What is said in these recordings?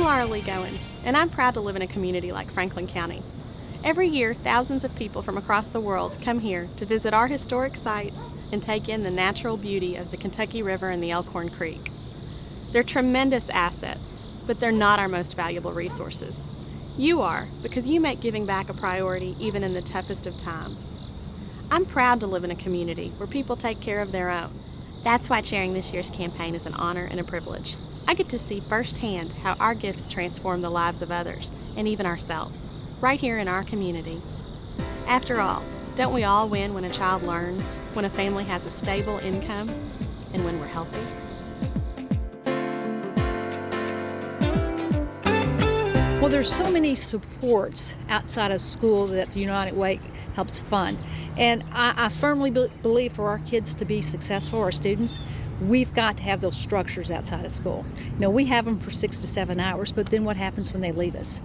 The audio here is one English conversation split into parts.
Laura Lee Goins, and I'm proud to live in a community like Franklin County. Every year, thousands of people from across the world come here to visit our historic sites and take in the natural beauty of the Kentucky River and the Elkhorn Creek. They're tremendous assets, but they're not our most valuable resources. You are, because you make giving back a priority even in the toughest of times. I'm proud to live in a community where people take care of their own. That's why chairing this year's campaign is an honor and a privilege. I get to see firsthand how our gifts transform the lives of others, and even ourselves, right here in our community. After all, don't we all win when a child learns, when a family has a stable income, and when we're healthy? Well, there's so many supports outside of school that the United Way helps fund. And I firmly believe for our kids to be successful, our students, we've got to have those structures outside of school. We have them for 6 to 7 hours, but then what happens when they leave us?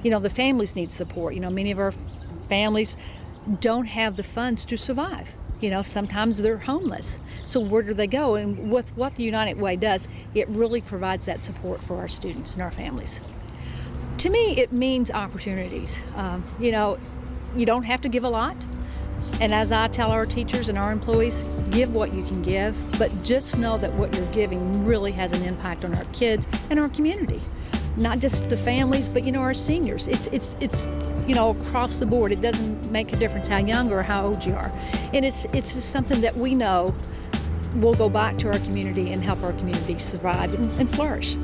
The families need support. Many of our families don't have the funds to survive. Sometimes they're homeless. So where do they go? And with what the United Way does, it really provides that support for our students and our families. To me, it means opportunities. You don't have to give a lot. And as I tell our teachers and our employees, give what you can give, but just know that what you're giving really has an impact on our kids and our community. Not just the families, but our seniors. It's across the board. It doesn't make a difference how young or how old you are. And it's just something that we know will go back to our community and help our community survive and flourish.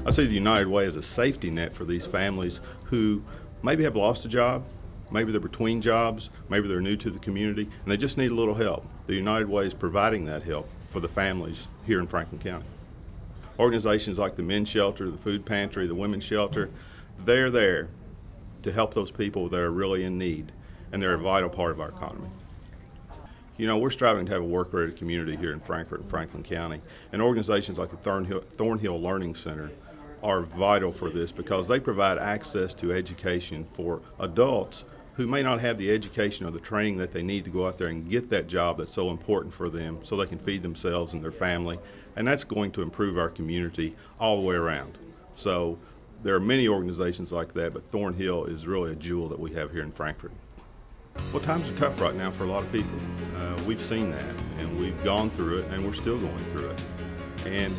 I see the United Way as a safety net for these families who maybe have lost a job, maybe they're between jobs, maybe they're new to the community, and they just need a little help. The United Way is providing that help for the families here in Franklin County. Organizations like the Men's Shelter, the Food Pantry, the Women's Shelter, they're there to help those people that are really in need, and they're a vital part of our economy. We're striving to have a work-ready community here in Frankfort and Franklin County, and organizations like the Thornhill Learning Center are vital for this because they provide access to education for adults who may not have the education or the training that they need to go out there and get that job that's so important for them so they can feed themselves and their family, and that's going to improve our community all the way around. So there are many organizations like that, but Thornhill is really a jewel that we have here in Frankfort. Well, times are tough right now for a lot of people. We've seen that, and we've gone through it, and we're still going through it. And,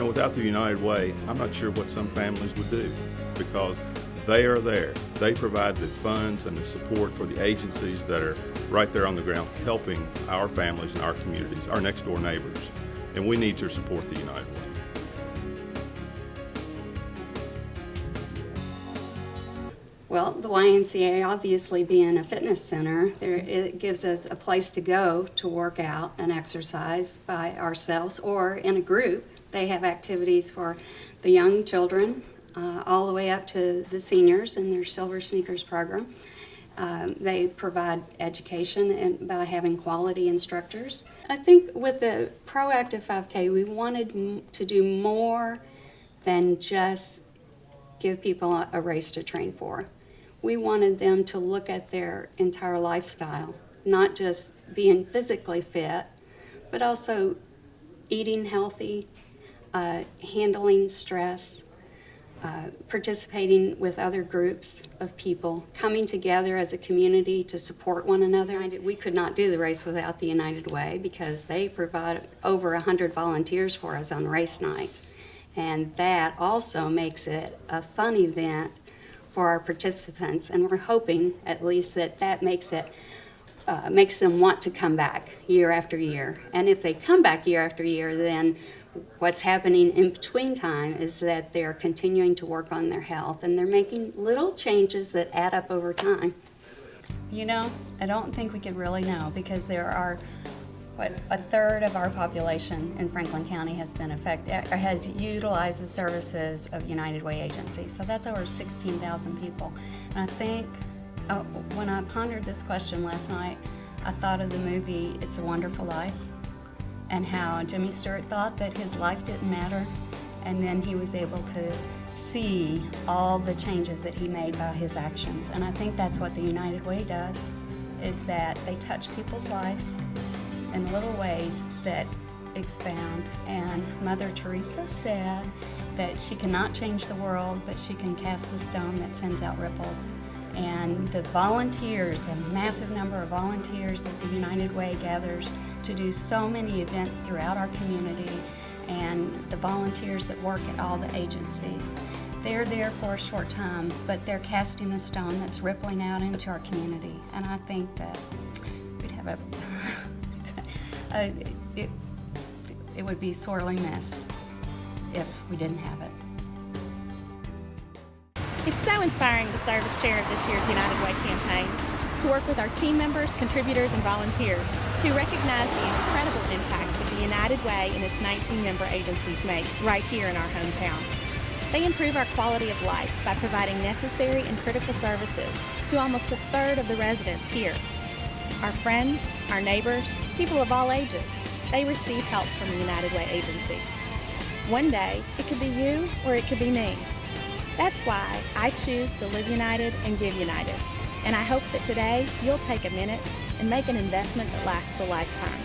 without the United Way, I'm not sure what some families would do because they are there. They provide the funds and the support for the agencies that are right there on the ground helping our families and our communities, our next door neighbors. And we need to support the United Way. Well, the YMCA obviously being a fitness center, it gives us a place to go to work out and exercise by ourselves or in a group. They have activities for the young children all the way up to the seniors in their Silver Sneakers program. They provide education by having quality instructors. I think with the Proactive 5K, we wanted to do more than just give people a race to train for. We wanted them to look at their entire lifestyle, not just being physically fit, but also eating healthy, handling stress, participating with other groups of people, coming together as a community to support one another. We could not do the race without the United Way because they provide over 100 volunteers for us on race night. And that also makes it a fun event for our participants, and we're hoping at least that makes them want to come back year after year. And if they come back year after year, then what's happening in between time is that they're continuing to work on their health and they're making little changes that add up over time. I don't think we could really know because there are a third of our population in Franklin County has been affected, or has utilized the services of United Way Agency. So that's over 16,000 people. And I think when I pondered this question last night, I thought of the movie It's a Wonderful Life and how Jimmy Stewart thought that his life didn't matter, and then he was able to see all the changes that he made by his actions. And I think that's what the United Way does, is that they touch people's lives in little ways that expound. And Mother Teresa said that she cannot change the world, but she can cast a stone that sends out ripples. And the volunteers, a massive number of volunteers that the United Way gathers to do so many events throughout our community, and the volunteers that work at all the agencies, they're there for a short time, but they're casting a stone that's rippling out into our community. And I think that we'd have it would be sorely missed if we didn't have it. It's so inspiring to serve as chair of this year's United Way campaign, to work with our team members, contributors, and volunteers who recognize the incredible impact that the United Way and its 19 member agencies make right here in our hometown. They improve our quality of life by providing necessary and critical services to almost a third of the residents here. Our friends, our neighbors, people of all ages, they receive help from the United Way agency. One day, it could be you or it could be me. That's why I choose to live united and give united. And I hope that today you'll take a minute and make an investment that lasts a lifetime.